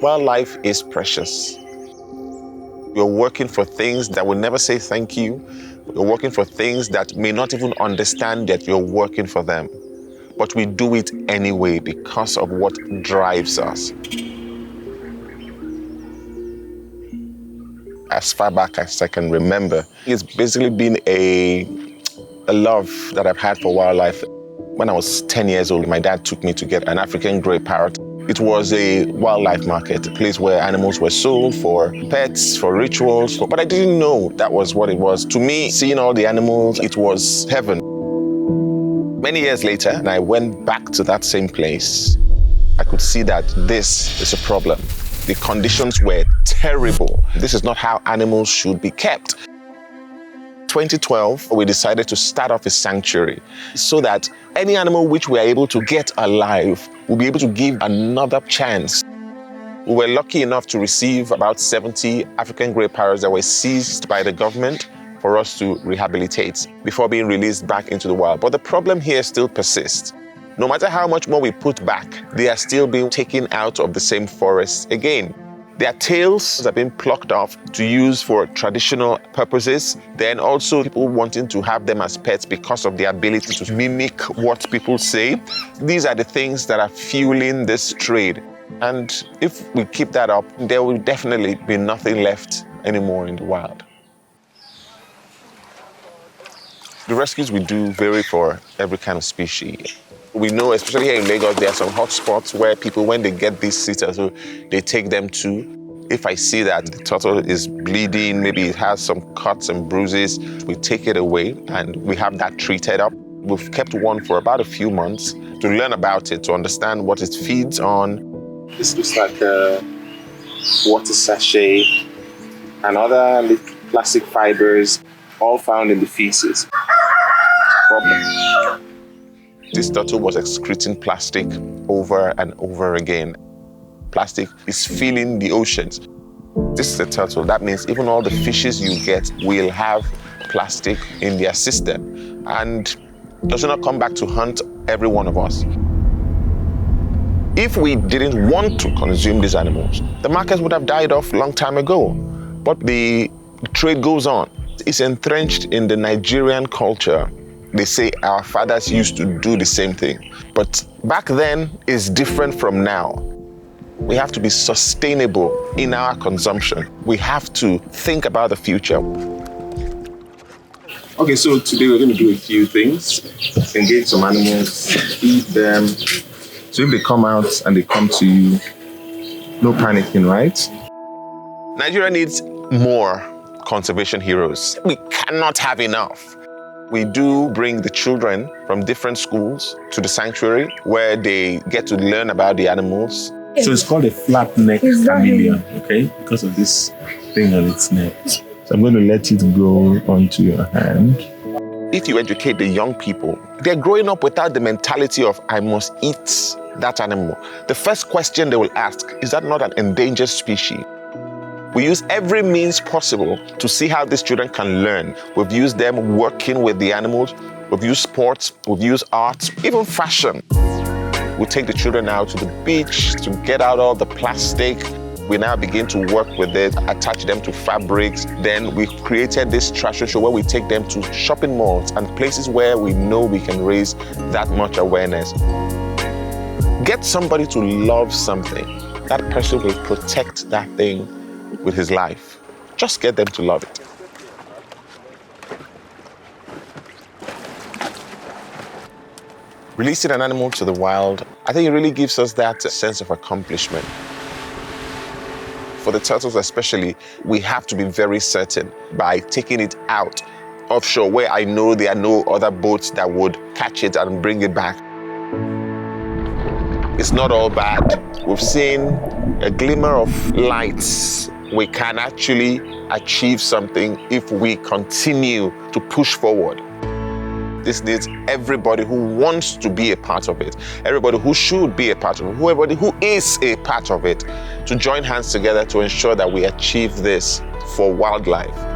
Wildlife is precious. You're working for things that will never say thank you. You're working for things that may not even understand that you're working for them. But we do it anyway because of what drives us. As far back as I can remember, it's basically been a love that I've had for wildlife. When I was 10 years old, my dad took me to get an African grey parrot. It was a wildlife market, a place where animals were sold for pets, for rituals, but I didn't know that was what it was. To me, seeing all the animals, it was heaven. Many years later, and I went back to that same place, I could see that this is a problem. The conditions were terrible. This is not how animals should be kept. 2012, we decided to start off a sanctuary so that any animal which we are able to get alive, we'll be able to give another chance. We were lucky enough to receive about 70 African grey parrots that were seized by the government for us to rehabilitate before being released back into the wild. But the problem here still persists. No matter how much more we put back, they are still being taken out of the same forests again. Their tails are being plucked off to use for traditional purposes. Then also people wanting to have them as pets because of their ability to mimic what people say. These are the things that are fueling this trade. And if we keep that up, there will definitely be nothing left anymore in the wild. The rescues we do vary for every kind of species. We know, especially here in Lagos, there are some hot spots where people, when they get these sitters, so they take them to. If I see that the turtle is bleeding, maybe it has some cuts and bruises, we take it away and we have that treated up. We've kept one for about a few months to learn about it, to understand what it feeds on. This looks like a water sachet and other plastic fibers, all found in the feces. Problem. This turtle was excreting plastic over and over again. Plastic is filling the oceans. This is a turtle. That means even all the fishes you get will have plastic in their system. And does not come back to hunt every one of us. If we didn't want to consume these animals, the markets would have died off a long time ago. But the trade goes on. It's entrenched in the Nigerian culture. They say our fathers used to do the same thing. But back then is different from now. We have to be sustainable in our consumption. We have to think about the future. Okay, so today we're going to do a few things. Engage some animals, feed them. So if they come out and they come to you, no panicking, right? Nigeria needs more conservation heroes. We cannot have enough. We do bring the children from different schools to the sanctuary where they get to learn about the animals. So it's called a flat-neck chameleon, okay? Because of this thing on its neck. So I'm going to let it go onto your hand. If you educate the young people, they're growing up without the mentality of, I must eat that animal. The first question they will ask, is that not an endangered species? We use every means possible to see how these children can learn. We've used them working with the animals. We've used sports. We've used art, even fashion. We take the children out to the beach to get out all the plastic. We now begin to work with it, attach them to fabrics. Then we created this trash show where we take them to shopping malls and places where we know we can raise that much awareness. Get somebody to love something. That person will protect that thing with his life. Just get them to love it. Releasing an animal to the wild, I think it really gives us that sense of accomplishment. For the turtles especially, we have to be very certain by taking it out offshore where I know there are no other boats that would catch it and bring it back. It's not all bad. We've seen a glimmer of lights. We can actually achieve something if we continue to push forward. This needs everybody who wants to be a part of it, everybody who should be a part of it, everybody who is a part of it, to join hands together to ensure that we achieve this for wildlife.